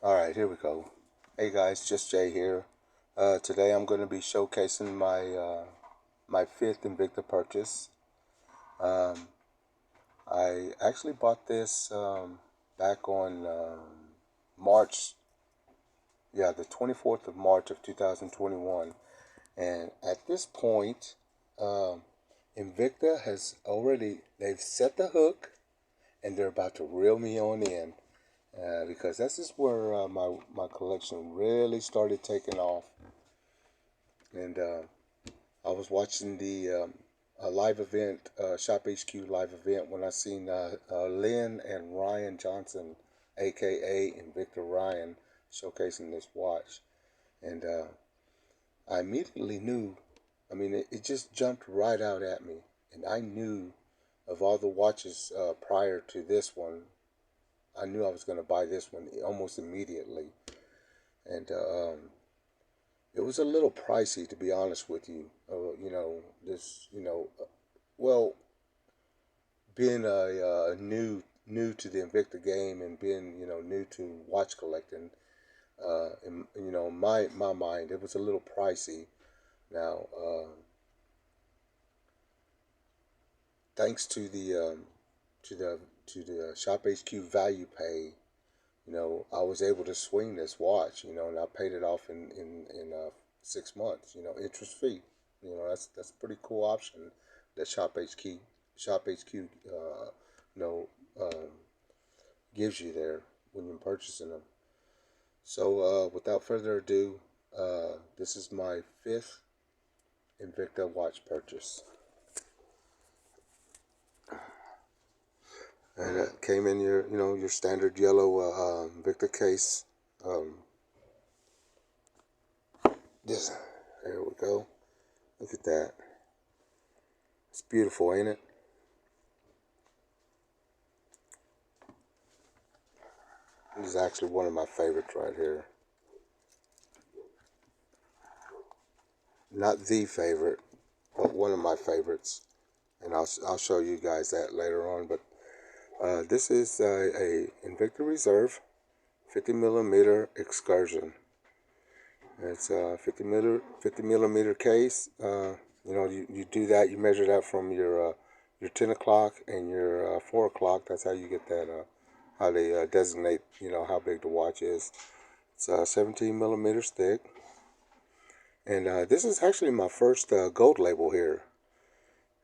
Alright, here we go. Hey guys, just Jay here. Today I'm going to be showcasing my fifth Invicta purchase. Um, I actually bought this back on March, the 24th of March of 2021. And at this point, um, Invicta they've set the hook and they're about to reel me on in. Because this is where my collection really started taking off. And I was watching the a live event, Shop HQ live event, when I seen Lynn and Ryan Johnson, aka Invicta Ryan, showcasing this watch. And I immediately knew, it just jumped right out at me. And I knew of all the watches prior to this one, I knew I was going to buy this one almost immediately. And it was a little pricey, to be honest with you. Well, being a new to the Invicta game and being new to watch collecting, in my mind, it was a little pricey. Now, thanks to the Shop HQ value pay, I was able to swing this watch, and I paid it off in 6 months, interest free. That's a pretty cool option that Shop HQ, you know, um, gives you there when you're purchasing them. So, without further ado, this is my fifth Invicta watch purchase, and it came in your standard yellow Invicta case. Um, This, there we go. Look at that. It's beautiful, ain't it? This is actually one of my favorites right here. Not the favorite, but one of my favorites. And I'll show you guys that later on. But this is a Invicta Reserve 50 millimeter Excursion. It's a 50 millimeter case. You do that. You measure that from your 10 o'clock and your 4 o'clock. That's how you get that. How they designate. How big the watch is. It's 17 millimeters thick. And this is actually my first gold label here.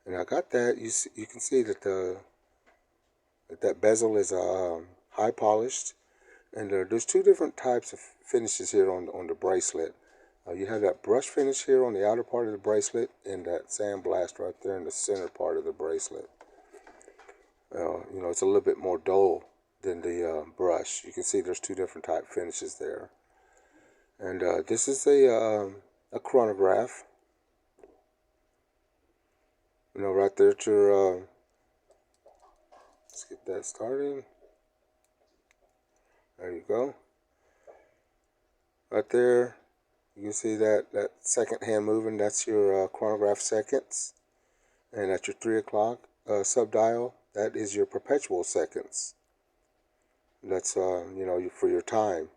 And I got that. You can see that that bezel is high polished. And there's two different types of finishes here on the bracelet. You have that brush finish here on the outer part of the bracelet and that sandblast right there in the center part of the bracelet. It's a little bit more dull than the brush. You can see there's two different type finishes there. And this is a chronograph. Right there at your, let's get that started. There you go. Right there, you can see that second hand moving. That's your chronograph seconds. And at your 3 o'clock subdial, that is your perpetual seconds. That's, for your time.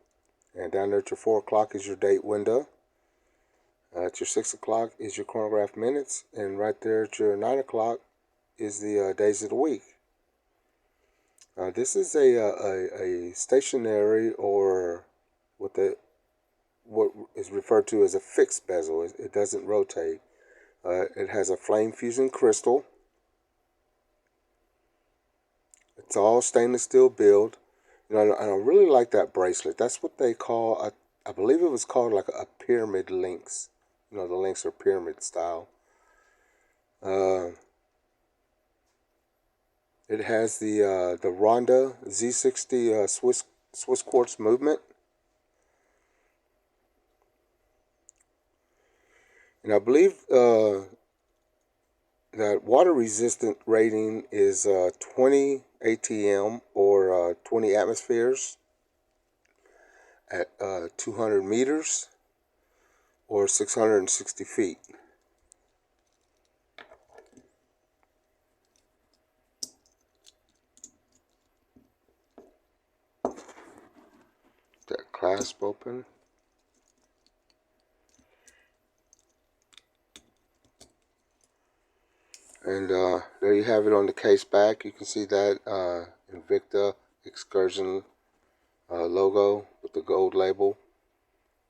And down there at your 4 o'clock is your date window. At your 6 o'clock is your chronograph minutes. And right there at your 9 o'clock is the days of the week. This is a stationary, or what is referred to as a fixed bezel. It doesn't rotate. It has a flame fusion crystal. It's all stainless steel build. And I really like that bracelet. That's what they call, I believe it was called like a pyramid links. The links are pyramid style. It has the Ronda Z60 Swiss Quartz movement. And I believe that water resistant rating is 20 ATM or 20 atmospheres at 200 meters or 660 feet. That clasp open. And there you have it on the case back. You can see that Invicta Excursion logo with the gold label,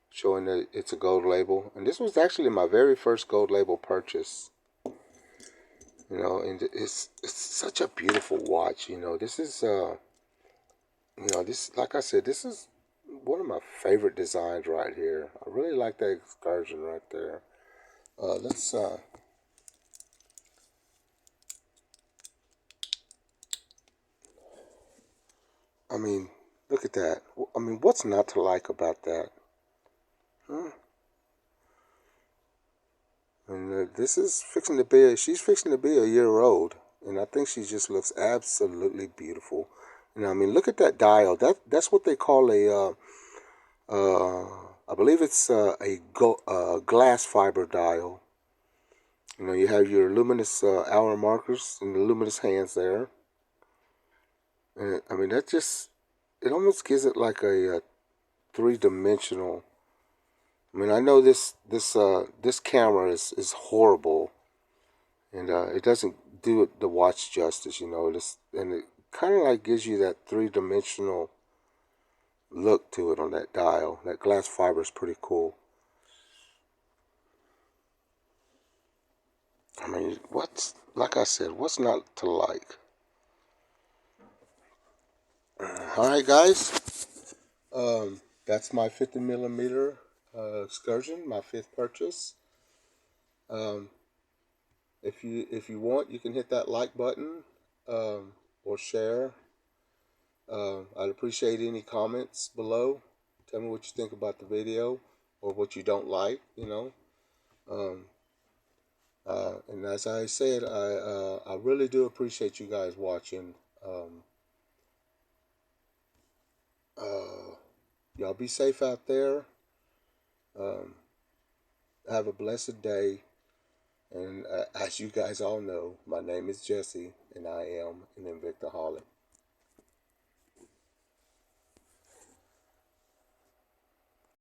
showing that it's a gold label. And this was actually my very first gold label purchase. You know, and it's such a beautiful watch. You know, this is this, like I said, this is one of my favorite designs right here. I really like that Excursion right there. Let's I mean, look at that. I mean, what's not to like about that? Huh? And this is fixing to be, she's fixing to be a year old. And I think she just looks absolutely beautiful. You know, I mean, look at that dial. That's what they call I believe it's glass fiber dial. You know, you have your luminous hour markers and the luminous hands there. And I mean, that just, it almost gives it like a three-dimensional. I mean, I know this camera is horrible, and it doesn't do the watch justice. You know, and it kind of like gives you that three-dimensional look to it on that dial. That glass fiber is pretty cool. I mean, like I said, what's not to like? All right, guys. That's my 50 millimeter Excursion, my fifth purchase. Um, if you want, you can hit that like button or share. I'd appreciate any comments below. Tell me what you think about the video or what you don't like. You know. Um, and as I said, I really do appreciate you guys watching. Um, y'all be safe out there. Um, have a blessed day. And as you guys all know, my name is Jesse, and I am an Invictaholic.